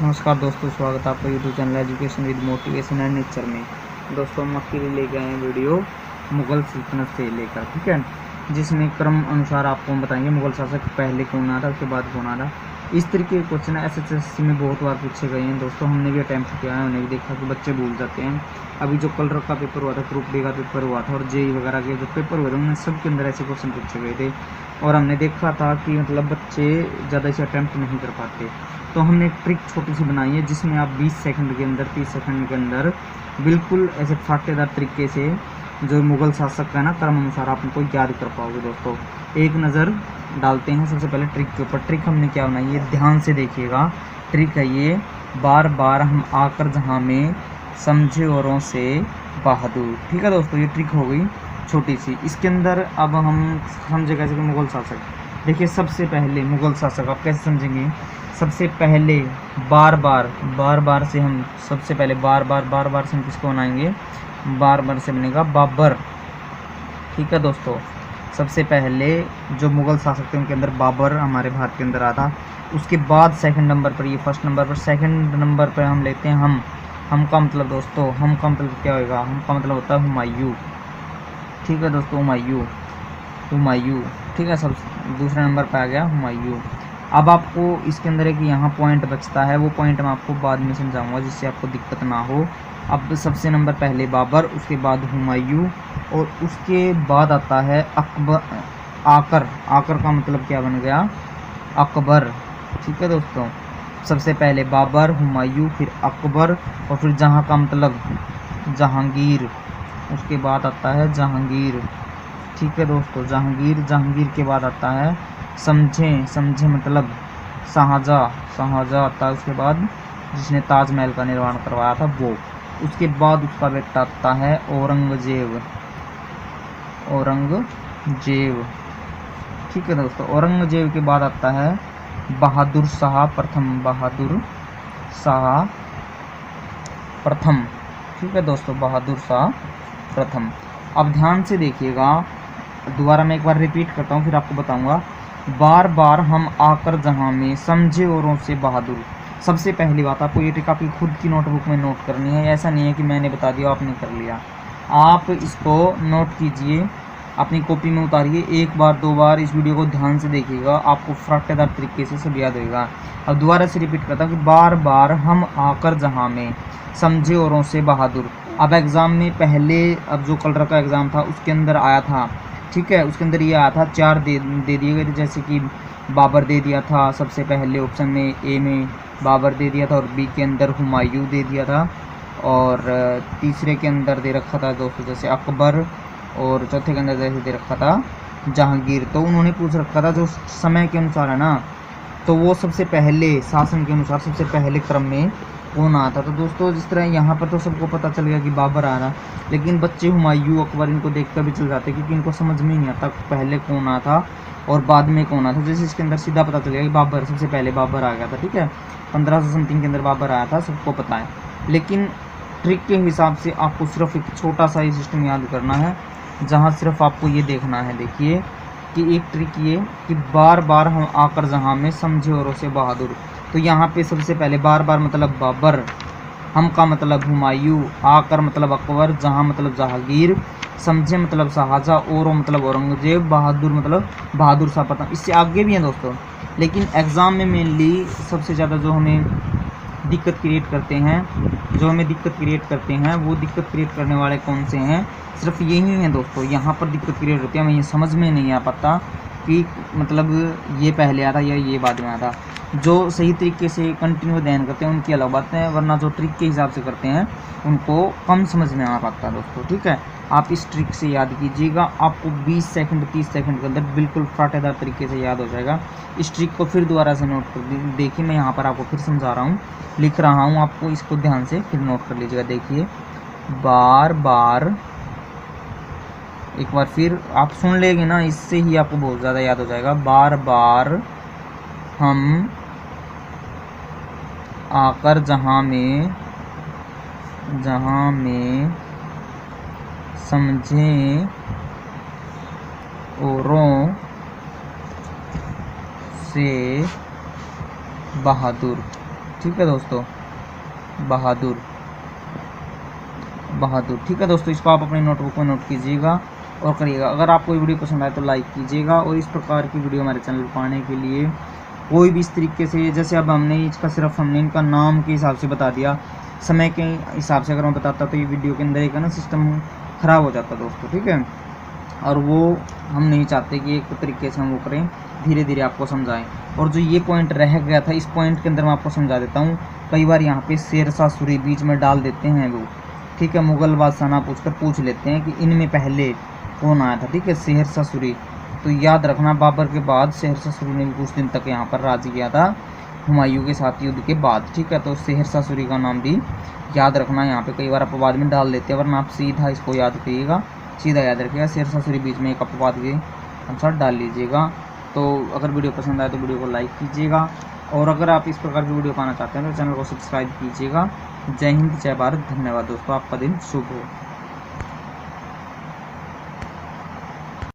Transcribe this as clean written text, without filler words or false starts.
नमस्कार दोस्तों, स्वागत है आपका YouTube channel education with motivation and nature में। दोस्तों हम आपके लिए लेके आए हैं वीडियो मुग़ल सल्तनत से लेकर, ठीक है, जिसमें क्रम अनुसार आपको हम बताएंगे मुग़ल शासक पहले कौन आया था, उसके बाद कौन आया था। इस तरीके के क्वेश्चन SSSC में बहुत बार पूछे गए हैं दोस्तों। हमने भी अटैम्प्ट किया है, हमने भी देखा कि बच्चे भूल जाते हैं। अभी जो कलर का पेपर हुआ था, ग्रुप डी का पेपर हुआ था और JEE वगैरह के जो पेपर हुए थे उनमें सब के अंदर ऐसे क्वेश्चन पूछे गए थे और हमने देखा था कि मतलब बच्चे ज़्यादा इसे अटैम्प्ट नहीं कर पाते। तो हमने एक ट्रिक छोटी सी बनाई है जिसमें आप 20 सेकंड के अंदर 30 सेकंड के अंदर बिल्कुल ऐसे फाटेदार तरीके से जो मुग़ल शासक का ना क्रम अनुसार आप उनको याद कर पाओगे। दोस्तों एक नज़र डालते हैं सबसे पहले ट्रिक के ऊपर। ट्रिक हमने क्या बनाई है, ध्यान से देखिएगा। ट्रिक है ये, बार बार हम आकर जहाँ में समझे औरों से बहादुर। ठीक है दोस्तों, ये ट्रिक हो गई छोटी सी। इसके अंदर अब हम समझे कैसे कि मुग़ल शासक, देखिए सबसे पहले मुग़ल शासक आप कैसे समझेंगे। सबसे पहले बार बार से हम सबसे पहले बार बार से हम किसको बनाएंगे, बार से बनेगा बाबर। ठीक है दोस्तों, सबसे पहले जो मुग़ल शासक थे उनके अंदर बाबर हमारे भारत के अंदर आता। उसके बाद सेकंड नंबर पर, ये फर्स्ट नंबर पर, सेकंड नंबर पर हम लेते हैं हम का मतलब दोस्तों, हम का मतलब क्या होगा, हम का मतलब होता है हुमायूं। ठीक है दोस्तों, हुमायूं। ठीक है, सब दूसरे नंबर पर आ गया हुमायूं। अब आपको इसके अंदर एक यहाँ पॉइंट बचता है, वो पॉइंट मैं आपको बाद में समझाऊंगा जिससे आपको दिक्कत ना हो। अब सबसे नंबर पहले बाबर, उसके बाद हुमायूं और उसके बाद आता है अकबर। आकर का मतलब क्या बन गया, अकबर। ठीक है दोस्तों, सबसे पहले बाबर, हुमायूं, फिर अकबर और फिर जहाँ का मतलब जहांगीर। उसके बाद आता है जहांगीर। ठीक है दोस्तों, जहांगीर के बाद आता है समझे मतलब शाहजहाँ आता है। उसके बाद जिसने ताजमहल का निर्माण करवाया था वो। उसके बाद उसका बेटा आता है औरंगजेब। ठीक है दोस्तों, औरंगजेब के बाद आता है बहादुर शाह प्रथम। ठीक है दोस्तों, बहादुर शाह प्रथम। अब ध्यान से देखिएगा, दोबारा मैं एक बार रिपीट करता हूँ फिर आपको बताऊंगा। बार बार हम आकर जहाँ में समझे औरों से बहादुर। सबसे पहली बात, आपको ये ट्रिक आपकी खुद की नोटबुक में नोट करनी है। ऐसा नहीं है कि मैंने बता दिया आपने कर लिया, आप इसको नोट कीजिए, अपनी कॉपी में उतारिए। एक बार दो बार इस वीडियो को ध्यान से देखिएगा, आपको फटाकेदार तरीके से सब याद होगा। अब दोबारा से रिपीट करता हूँ कि बार बार हम आकर जहाँ में समझे औरों से बहादुर। अब एग्ज़ाम में पहले, अब जो कलर का एग्ज़ाम था उसके अंदर आया था, ठीक है, उसके अंदर ये आया था 4 दे दिए गए थे। जैसे कि बाबर दे दिया था सबसे पहले ऑप्शन में, ए में बाबर दे दिया था और बी के अंदर हुमायूं दे दिया था और तीसरे के अंदर दे रखा था दोस्तों जैसे अकबर और चौथे के अंदर जैसे दे रखा था जहांगीर। तो उन्होंने पूछ रखा था जो समय के अनुसार है ना, तो वो सबसे पहले शासन के अनुसार सबसे पहले क्रम में कौन आया था। तो दोस्तों जिस तरह यहाँ पर तो सबको पता चल गया कि बाबर आ रहा, लेकिन बच्चे हुमायूं अकबर इनको देखकर भी चल जाते क्योंकि इनको समझ में नहीं आता पहले कौन आया था और बाद में कौन आया था। जैसे इसके अंदर सीधा पता चल गया कि बाबर, सबसे पहले बाबर आ गया था। ठीक है, 1500 समथिंग के अंदर बाबर आया था, सबको पता है। लेकिन ट्रिक के हिसाब से आपको सिर्फ एक छोटा सा ही सिस्टम याद करना है, जहाँ सिर्फ आपको ये देखना है, देखिए कि एक ट्रिक ये कि बार बार हम आकर जहाँ में समझे औरों से बहादुर। तो यहाँ पे सबसे पहले बार मतलब बाबर, हम का मतलब हुमायूं, आकर मतलब अकबर, जहाँ मतलब जहांगीर, समझे मतलब शाहजहाँ, और मतलब औरंगजेब, बहादुर मतलब बहादुर शाह प्रथम। इससे आगे भी हैं दोस्तों, लेकिन एग्ज़ाम में मेनली सबसे ज़्यादा जो हमें दिक्कत क्रिएट करते हैं, वो दिक्कत क्रिएट करने वाले कौन से हैं, सिर्फ यही हैं दोस्तों। यहाँ पर दिक्कत क्रिएट होती है, हमें ये समझ में नहीं आ पाता कि मतलब ये पहले आता या ये बाद में आता। जो सही तरीके से कंटिन्यू अध्ययन करते हैं उनकी अलग बात है, वरना जो ट्रिक के हिसाब से करते हैं उनको कम समझ में आ पाता है दोस्तों। ठीक है, आप इस ट्रिक से याद कीजिएगा, आपको 20 सेकंड 30 सेकंड के अंदर बिल्कुल फाटेदार तरीके से याद हो जाएगा। इस ट्रिक को फिर दोबारा से नोट कर देखिए, मैं यहाँ पर आपको फिर समझा रहा हूँ, लिख रहा हूँ, आपको इसको ध्यान से फिर नोट कर लीजिएगा। देखिए बार एक बार फिर आप सुन लेंगे ना, इससे ही आपको बहुत ज़्यादा याद हो जाएगा। बार बार हम आकर जहाँ में समझें औरों से बहादुर। ठीक है दोस्तों, बहादुर, ठीक है दोस्तों। इसको आप अपने नोटबुक में नोट कीजिएगा और करिएगा। अगर आपको वीडियो पसंद आए तो लाइक कीजिएगा, और इस प्रकार की वीडियो हमारे चैनल पर पाने के लिए कोई भी इस तरीके से, जैसे अब हमने इसका सिर्फ हमने इनका नाम के हिसाब से बता दिया, समय के हिसाब से अगर मैं बताता तो ये वीडियो के अंदर एक ना सिस्टम ख़राब हो जाता दोस्तों, ठीक है। और वो हम नहीं चाहते कि एक तरीके से हम वो करें, धीरे धीरे आपको समझाएं। और जो ये पॉइंट रह गया था, इस पॉइंट के अंदर मैं आपको समझा देता हूँ। कई बार यहाँ पे शेरशाह सूरी बीच में डाल देते हैं वो, ठीक है, मुगल बादशाह ना पूछ लेते हैं कि इनमें पहले कौन आया था, ठीक है, शेरशाह सूरी। तो याद रखना, बाबर के बाद शेरशाह सूरी ने भी कुछ दिन तक यहाँ पर राज किया था, हुमायूं के साथ युद्ध के बाद, ठीक है। तो शेरशाह सूरी का नाम भी याद रखना, यहाँ पे कई बार अपवाद में डाल देते हैं, वरना आप सीधा इसको याद करिएगा, सीधा याद रखिएगा, शेरशाह सूरी बीच में एक अपवाद के अनुसार डाल लीजिएगा। तो अगर वीडियो पसंद आए तो वीडियो को लाइक कीजिएगा, और अगर आप इस प्रकार की वीडियो पाना चाहते हैं तो चैनल को सब्सक्राइब कीजिएगा। जय हिंद, जय भारत, धन्यवाद दोस्तों, आपका दिन शुभ हो।